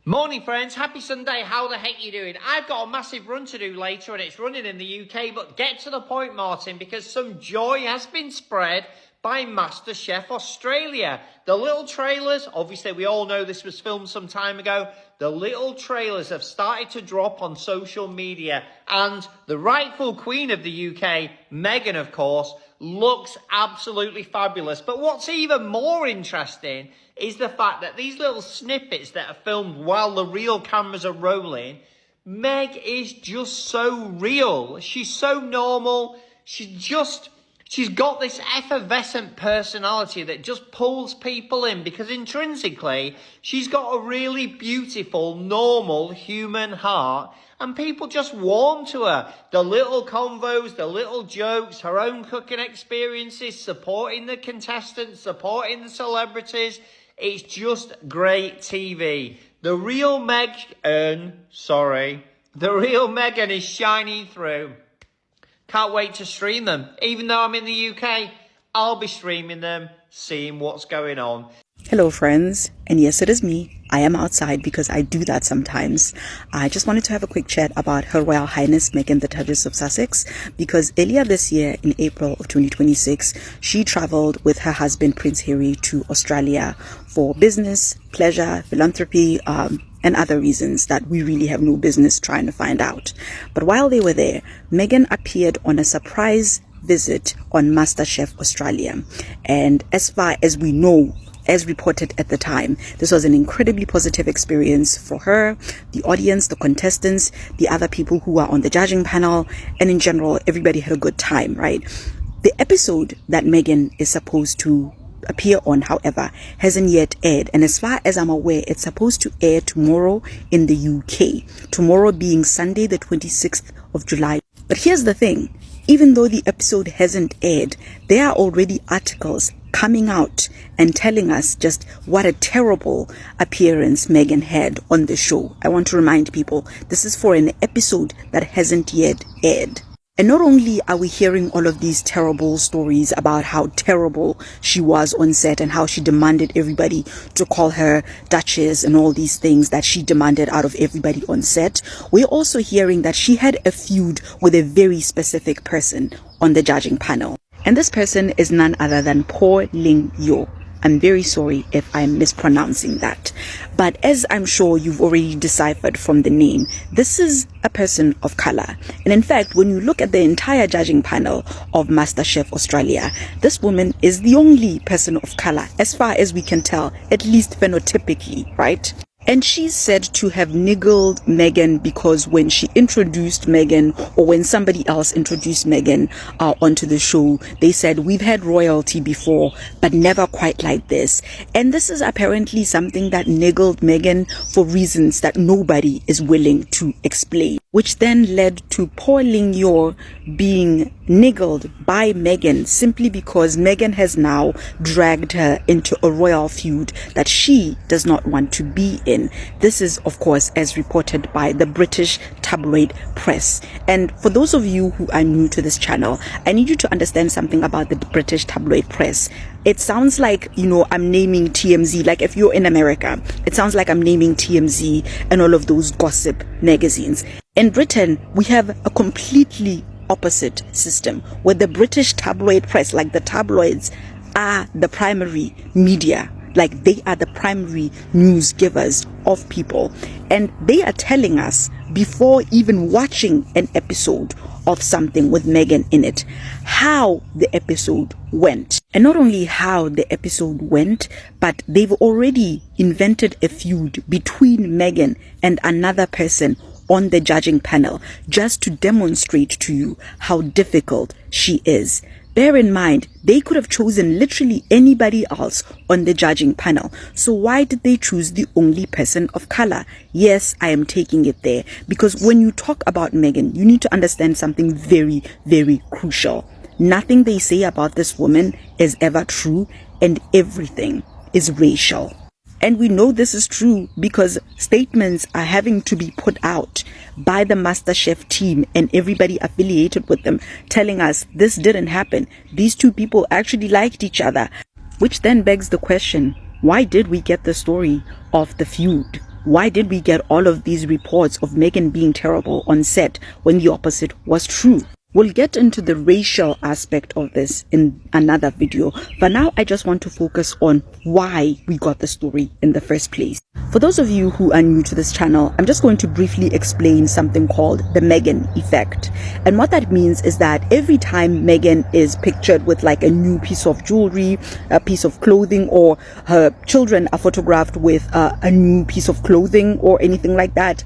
Morning friends, happy Sunday, how the heck you doing? I've got a massive run to do later and it's running in the UK, but get to the point Martin, because some joy has been spread by MasterChef Australia. The little trailers, obviously we all know this was filmed some time ago, the little trailers have started to drop on social media and the rightful queen of the UK, Meghan of course, looks absolutely fabulous. But what's even more interesting is the fact that these little snippets that are filmed while the real cameras are rolling, Meg is just so real. She's so normal. She's got this effervescent personality that just pulls people in because intrinsically she's got a really beautiful, normal human heart and people just warm to her. The little convos, the little jokes, her own cooking experiences, supporting the contestants, supporting the celebrities. It's just great TV. The real Meghan is shining through. Can't wait to stream them. Even though I'm in the UK, I'll be streaming them, seeing what's going on. Hello friends, and yes, it is me. I am outside because I do that sometimes. I just wanted to have a quick chat about Her Royal Highness Meghan the Duchess of Sussex, because earlier this year in April of 2026, she traveled with her husband Prince Harry to Australia for business, pleasure, philanthropy, and other reasons that we really have no business trying to find out. But while they were there, Meghan appeared on a surprise visit on MasterChef Australia. And as far as we know, as reported at the time, this was an incredibly positive experience for her, the audience, the contestants, the other people who are on the judging panel, and in general, everybody had a good time, right? The episode that Meghan is supposed to appear on, however, hasn't yet aired, and as far as I'm aware, it's supposed to air tomorrow in the UK, tomorrow being Sunday the 26th of July. But here's the thing, even though the episode hasn't aired, there are already articles coming out and telling us just what a terrible appearance Meghan had on the show. I want to remind people, this is for an episode that hasn't yet aired. And not only are we hearing all of these terrible stories about how terrible she was on set and how she demanded everybody to call her Duchess and all these things that she demanded out of everybody on set, we're also hearing that she had a feud with a very specific person on the judging panel. And this person is none other than Po Ling Yo. I'm very sorry if I'm mispronouncing that. But as I'm sure you've already deciphered from the name, this is a person of color. And in fact, when you look at the entire judging panel of MasterChef Australia, this woman is the only person of color, as far as we can tell, at least phenotypically, right? And she's said to have niggled Meghan because when she introduced Meghan, or when somebody else introduced Meghan onto the show, they said, we've had royalty before, but never quite like this. And this is apparently something that niggled Meghan for reasons that nobody is willing to explain, which then led to Po Ling Yo being niggled by Meghan simply because Meghan has now dragged her into a royal feud that she does not want to be in. This is, of course, as reported by the British tabloid press. And for those of you who are new to this channel, I need you to understand something about the British tabloid press. It sounds like, I'm naming TMZ. Like if you're in America, it sounds like I'm naming TMZ and all of those gossip magazines. In Britain, we have a completely opposite system where the British tabloid press, like the tabloids, are the primary media. Like they are the primary news givers of people. And they are telling us before even watching an episode of something with Meghan in it, how the episode went. And not only how the episode went, but they've already invented a feud between Meghan and another person on the judging panel just to demonstrate to you how difficult she is. Bear in mind, they could have chosen literally anybody else on the judging panel. So why did they choose the only person of color? Yes, I am taking it there. Because when you talk about Meghan, you need to understand something very, very crucial. Nothing they say about this woman is ever true, and everything is racial. And we know this is true because statements are having to be put out by the MasterChef team and everybody affiliated with them, telling us this didn't happen. These two people actually liked each other, which then begs the question, why did we get the story of the feud Why did we get all of these reports of Meghan being terrible on set when the opposite was true? We'll get into the racial aspect of this in another video, but now I just want to focus on why we got the story in the first place. For those of you who are new to this channel, I'm just going to briefly explain something called the Meghan effect. And what that means is that every time Meghan is pictured with like a new piece of jewelry, a piece of clothing, or her children are photographed with a new piece of clothing or anything like that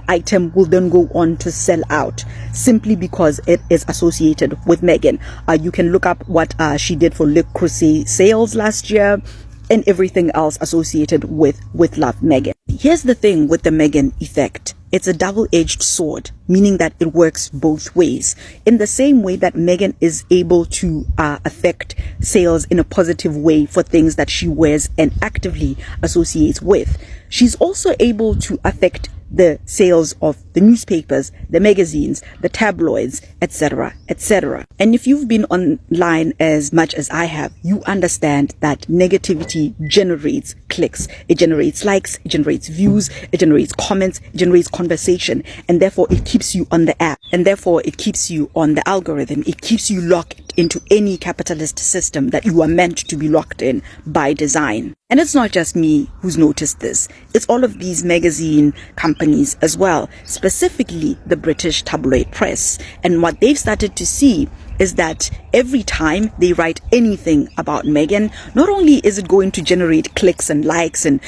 item will then go on to sell out simply because it is associated with Meghan. You can look up what she did for Le Creuset sales last year and everything else associated with Love Meghan. Here's the thing with the Meghan effect. It's a double-edged sword, meaning that it works both ways. In the same way that Meghan is able to affect sales in a positive way for things that she wears and actively associates with, she's also able to affect the sales of the newspapers, the magazines, the tabloids, etc., etc. And if you've been online as much as I have, you understand that negativity generates clicks. It generates likes, it generates views, it generates comments, it generates conversation, and therefore it keeps you on the app, and therefore it keeps you on the algorithm. It keeps you locked into any capitalist system that you are meant to be locked in by design. And it's not just me who's noticed this. It's all of these magazine companies as well, specifically the British tabloid press. And what they've started to see is that every time they write anything about Meghan, not only is it going to generate clicks and likes and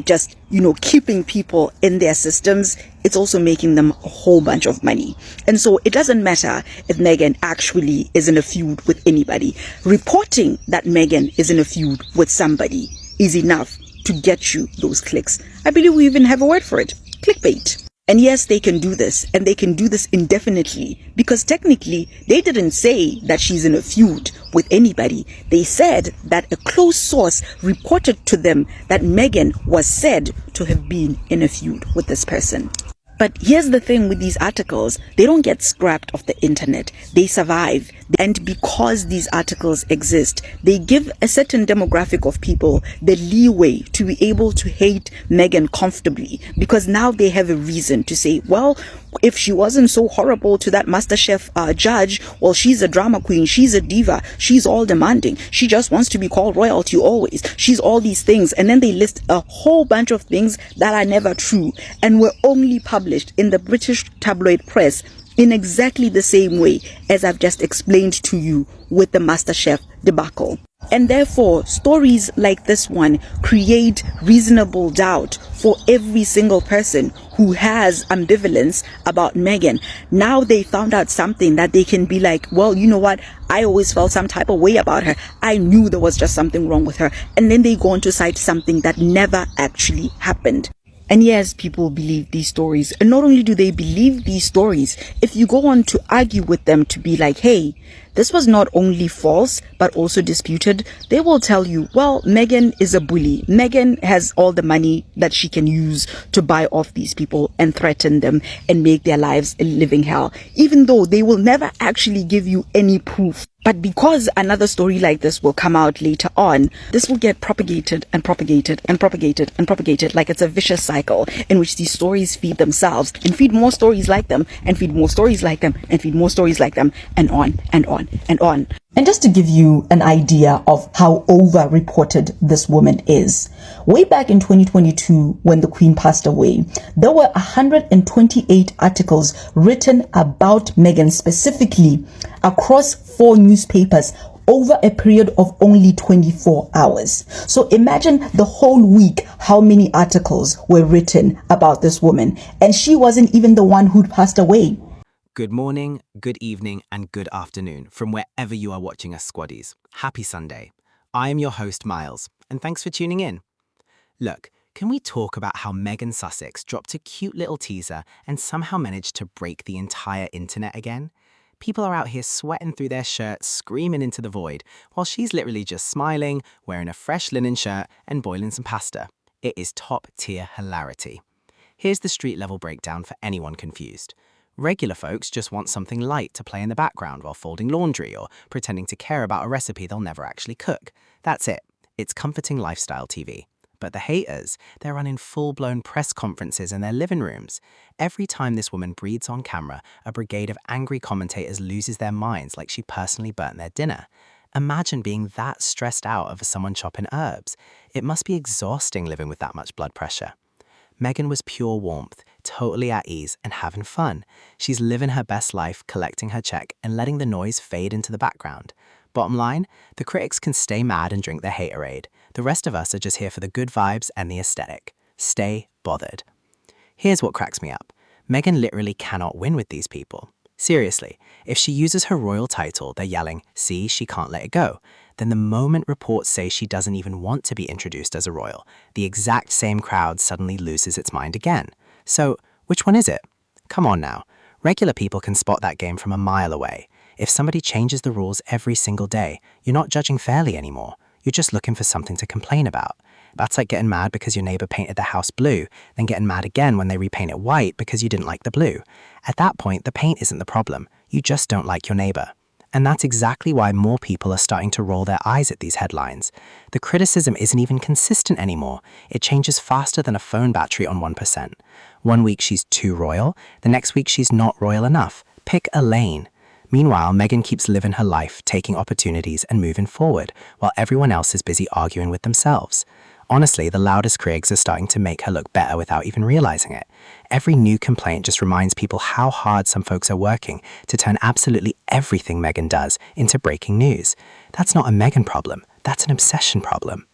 just, keeping people in their systems, it's also making them a whole bunch of money. And so it doesn't matter if Meghan actually is in a feud with anybody. Reporting that Meghan is in a feud with somebody is enough to get you those clicks. I believe we even have a word for it: clickbait. And yes, they can do this, and they can do this indefinitely, because technically they didn't say that she's in a feud with anybody. They said that a close source reported to them that Meghan was said to have been in a feud with this person. But here's the thing with these articles: they don't get scrapped off the internet. They survive. And because these articles exist, they give a certain demographic of people the leeway to be able to hate Meghan comfortably, because now they have a reason to say, well, if she wasn't so horrible to that MasterChef judge, well, she's a drama queen, she's a diva, she's all demanding, she just wants to be called royalty always, she's all these things. And then they list a whole bunch of things that are never true and were only published in the British tabloid press in exactly the same way as I've just explained to you with the MasterChef debacle. And therefore, stories like this one create reasonable doubt for every single person who has ambivalence about Meghan. Now they found out something that they can be like, well, you know what? I always felt some type of way about her. I knew there was just something wrong with her. And then they go on to cite something that never actually happened. And yes, people believe these stories. And not only do they believe these stories, if you go on to argue with them to be like, hey, this was not only false, but also disputed, they will tell you, well, Meghan is a bully. Meghan has all the money that she can use to buy off these people and threaten them and make their lives a living hell, even though they will never actually give you any proof. But because another story like this will come out later on, this will get propagated and propagated and propagated and propagated like it's a vicious cycle in which these stories feed themselves and feed more stories like them and feed more stories like them and feed more stories like them, and on and on and on. And just to give you an idea of how over-reported this woman is, way back in 2022, when the Queen passed away, there were 128 articles written about Meghan specifically across 4 newspapers over a period of only 24 hours. So imagine the whole week how many articles were written about this woman, and she wasn't even the one who'd passed away. Good morning, good evening, and good afternoon from wherever you are watching us, Squaddies. Happy Sunday. I am your host, Miles, and thanks for tuning in. Look, can we talk about how Meghan Sussex dropped a cute little teaser and somehow managed to break the entire internet again? People are out here sweating through their shirts, screaming into the void, while she's literally just smiling, wearing a fresh linen shirt, and boiling some pasta. It is top-tier hilarity. Here's the street-level breakdown for anyone confused. Regular folks just want something light to play in the background while folding laundry or pretending to care about a recipe they'll never actually cook. That's it. It's comforting lifestyle TV. But the haters, they're running full-blown press conferences in their living rooms. Every time this woman breathes on camera, a brigade of angry commentators loses their minds like she personally burnt their dinner. Imagine being that stressed out over someone chopping herbs. It must be exhausting living with that much blood pressure. Meghan was pure warmth, totally at ease and having fun. She's living her best life, collecting her check and letting the noise fade into the background. Bottom line, the critics can stay mad and drink their haterade. The rest of us are just here for the good vibes and the aesthetic. Stay bothered. Here's what cracks me up. Meghan literally cannot win with these people. Seriously, if she uses her royal title, they're yelling, "See, she can't let it go." Then the moment reports say she doesn't even want to be introduced as a royal, the exact same crowd suddenly loses its mind again. So, which one is it? Come on now. Regular people can spot that game from a mile away. If somebody changes the rules every single day, you're not judging fairly anymore. You're just looking for something to complain about. That's like getting mad because your neighbor painted the house blue, then getting mad again when they repaint it white because you didn't like the blue. At that point, the paint isn't the problem. You just don't like your neighbor. And that's exactly why more people are starting to roll their eyes at these headlines. The criticism isn't even consistent anymore. It changes faster than a phone battery on 1%. One week she's too royal, the next week she's not royal enough. Pick a lane. Meanwhile, Meghan keeps living her life, taking opportunities and moving forward, while everyone else is busy arguing with themselves. Honestly, the loudest critics are starting to make her look better without even realizing it. Every new complaint just reminds people how hard some folks are working to turn absolutely everything Meghan does into breaking news. That's not a Meghan problem, that's an obsession problem.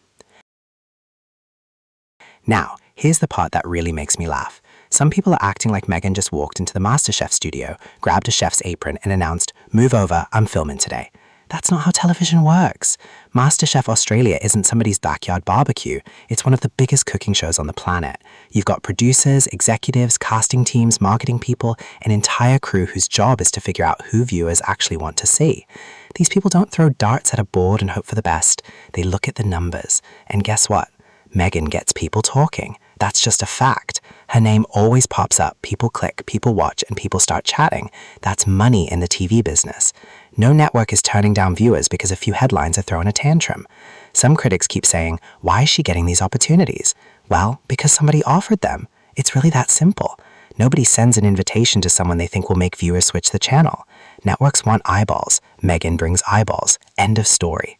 Now, here's the part that really makes me laugh. Some people are acting like Meghan just walked into the MasterChef studio, grabbed a chef's apron and announced, "Move over, I'm filming today." That's not how television works. MasterChef Australia isn't somebody's backyard barbecue. It's one of the biggest cooking shows on the planet. You've got producers, executives, casting teams, marketing people, an entire crew whose job is to figure out who viewers actually want to see. These people don't throw darts at a board and hope for the best. They look at the numbers. And guess what? Meghan gets people talking. That's just a fact. Her name always pops up, people click, people watch, and people start chatting. That's money in the TV business. No network is turning down viewers because a few headlines are throwing a tantrum. Some critics keep saying, why is she getting these opportunities? Well, because somebody offered them. It's really that simple. Nobody sends an invitation to someone they think will make viewers switch the channel. Networks want eyeballs. Meghan brings eyeballs. End of story.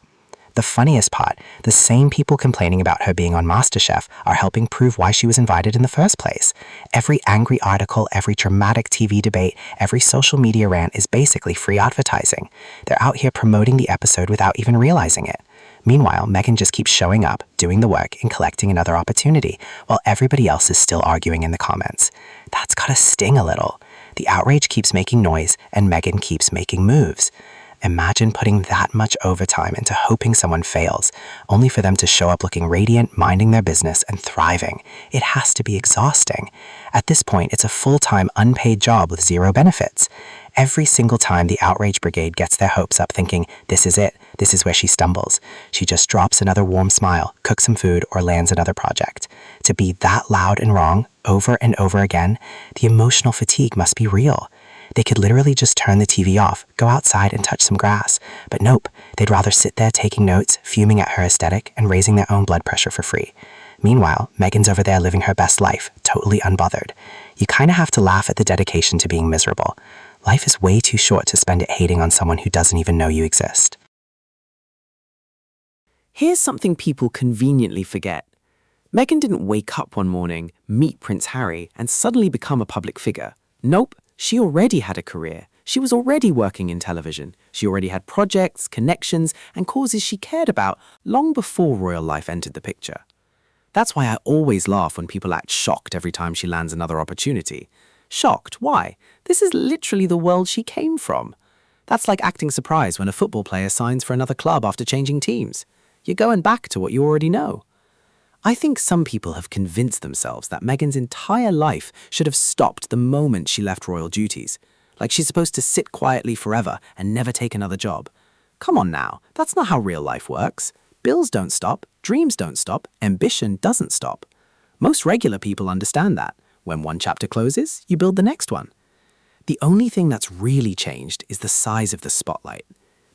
The funniest part, the same people complaining about her being on MasterChef are helping prove why she was invited in the first place. Every angry article, every dramatic TV debate, every social media rant is basically free advertising. They're out here promoting the episode without even realizing it. Meanwhile, Meghan just keeps showing up, doing the work, and collecting another opportunity, while everybody else is still arguing in the comments. That's gotta sting a little. The outrage keeps making noise, and Meghan keeps making moves. Imagine putting that much overtime into hoping someone fails, only for them to show up looking radiant, minding their business, and thriving. It has to be exhausting. At this point, it's a full-time, unpaid job with zero benefits. Every single time the outrage brigade gets their hopes up thinking, this is it, this is where she stumbles. She just drops another warm smile, cooks some food, or lands another project. To be that loud and wrong, over and over again, the emotional fatigue must be real. They could literally just turn the TV off, go outside and touch some grass. But nope, they'd rather sit there taking notes, fuming at her aesthetic, and raising their own blood pressure for free. Meanwhile, Meghan's over there living her best life, totally unbothered. You kinda have to laugh at the dedication to being miserable. Life is way too short to spend it hating on someone who doesn't even know you exist. Here's something people conveniently forget. Meghan didn't wake up one morning, meet Prince Harry, and suddenly become a public figure. Nope. She already had a career. She was already working in television. She already had projects, connections, and causes she cared about long before royal life entered the picture. That's why I always laugh when people act shocked every time she lands another opportunity. Shocked? Why? This is literally the world she came from. That's like acting surprised when a football player signs for another club after changing teams. You're going back to what you already know. I think some people have convinced themselves that Meghan's entire life should have stopped the moment she left royal duties. Like she's supposed to sit quietly forever and never take another job. Come on now, that's not how real life works. Bills don't stop, dreams don't stop, ambition doesn't stop. Most regular people understand that. When one chapter closes, you build the next one. The only thing that's really changed is the size of the spotlight.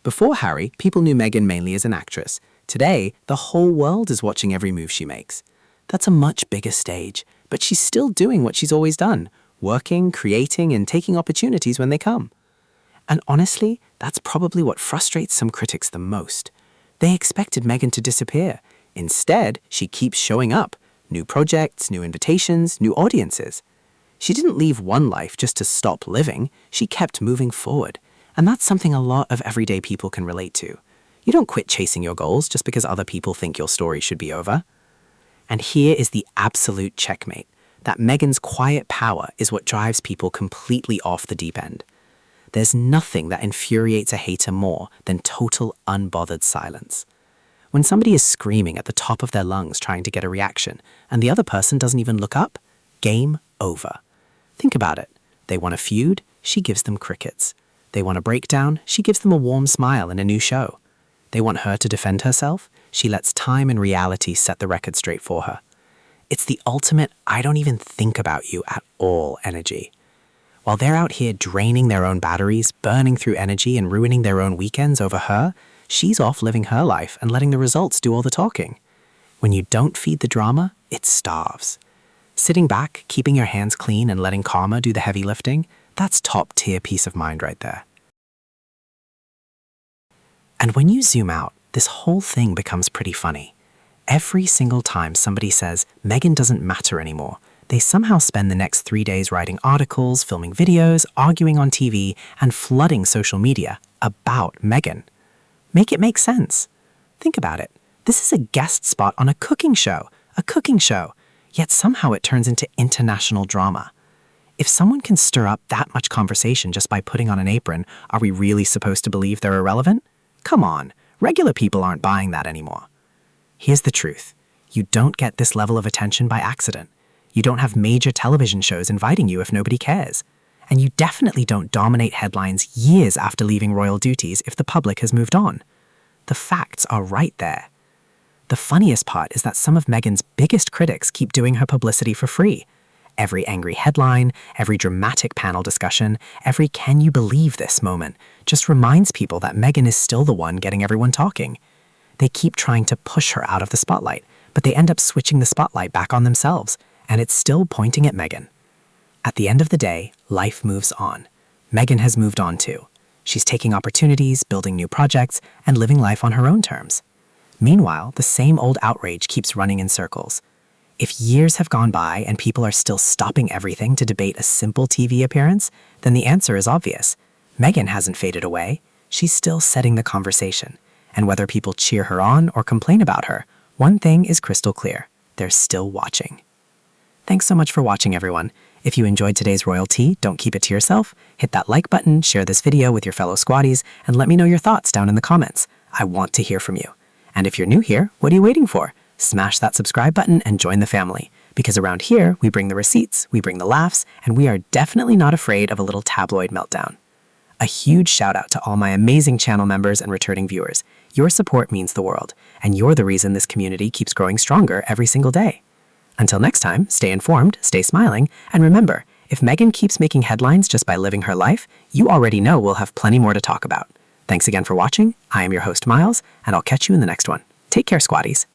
Before Harry, people knew Meghan mainly as an actress. Today, the whole world is watching every move she makes. That's a much bigger stage, but she's still doing what she's always done, working, creating, and taking opportunities when they come. And honestly, that's probably what frustrates some critics the most. They expected Meghan to disappear. Instead, she keeps showing up. New projects, new invitations, new audiences. She didn't leave one life just to stop living. She kept moving forward. And that's something a lot of everyday people can relate to. You don't quit chasing your goals just because other people think your story should be over. And here is the absolute checkmate, that Meghan's quiet power is what drives people completely off the deep end. There's nothing that infuriates a hater more than total unbothered silence. When somebody is screaming at the top of their lungs trying to get a reaction, and the other person doesn't even look up, game over. Think about it. They want a feud, she gives them crickets. They want a breakdown, she gives them a warm smile and a new show. They want her to defend herself, she lets time and reality set the record straight for her. It's the ultimate I don't even think about you at all energy. While they're out here draining their own batteries, burning through energy and ruining their own weekends over her, she's off living her life and letting the results do all the talking. When you don't feed the drama, it starves. Sitting back, keeping your hands clean and letting karma do the heavy lifting, that's top-tier peace of mind right there. And when you zoom out, this whole thing becomes pretty funny. Every single time somebody says Meghan doesn't matter anymore, they somehow spend the next 3 days writing articles, filming videos, arguing on TV, and flooding social media about Meghan. Make it make sense. Think about it. This is a guest spot on a cooking show, yet somehow it turns into international drama. If someone can stir up that much conversation just by putting on an apron, are we really supposed to believe they're irrelevant? Come on, regular people aren't buying that anymore. Here's the truth. You don't get this level of attention by accident. You don't have major television shows inviting you if nobody cares. And you definitely don't dominate headlines years after leaving royal duties if the public has moved on. The facts are right there. The funniest part is that some of Meghan's biggest critics keep doing her publicity for free. Every angry headline, every dramatic panel discussion, every can you believe this moment just reminds people that Meghan is still the one getting everyone talking. They keep trying to push her out of the spotlight, but they end up switching the spotlight back on themselves, and it's still pointing at Meghan. At the end of the day, life moves on. Meghan has moved on too. She's taking opportunities, building new projects, and living life on her own terms. Meanwhile, the same old outrage keeps running in circles. If years have gone by and people are still stopping everything to debate a simple TV appearance, then the answer is obvious. Meghan hasn't faded away. She's still setting the conversation. And whether people cheer her on or complain about her, one thing is crystal clear. They're still watching. Thanks so much for watching, everyone. If you enjoyed today's royal tea, don't keep it to yourself. Hit that like button, share this video with your fellow Squaddies, and let me know your thoughts down in the comments. I want to hear from you. And if you're new here, what are you waiting for? Smash that subscribe button and join the family. Because around here, we bring the receipts, we bring the laughs, and we are definitely not afraid of a little tabloid meltdown. A huge shout out to all my amazing channel members and returning viewers. Your support means the world, and you're the reason this community keeps growing stronger every single day. Until next time, stay informed, stay smiling, and remember, if Meghan keeps making headlines just by living her life, you already know we'll have plenty more to talk about. Thanks again for watching. I am your host, Miles, and I'll catch you in the next one. Take care, Squaddies.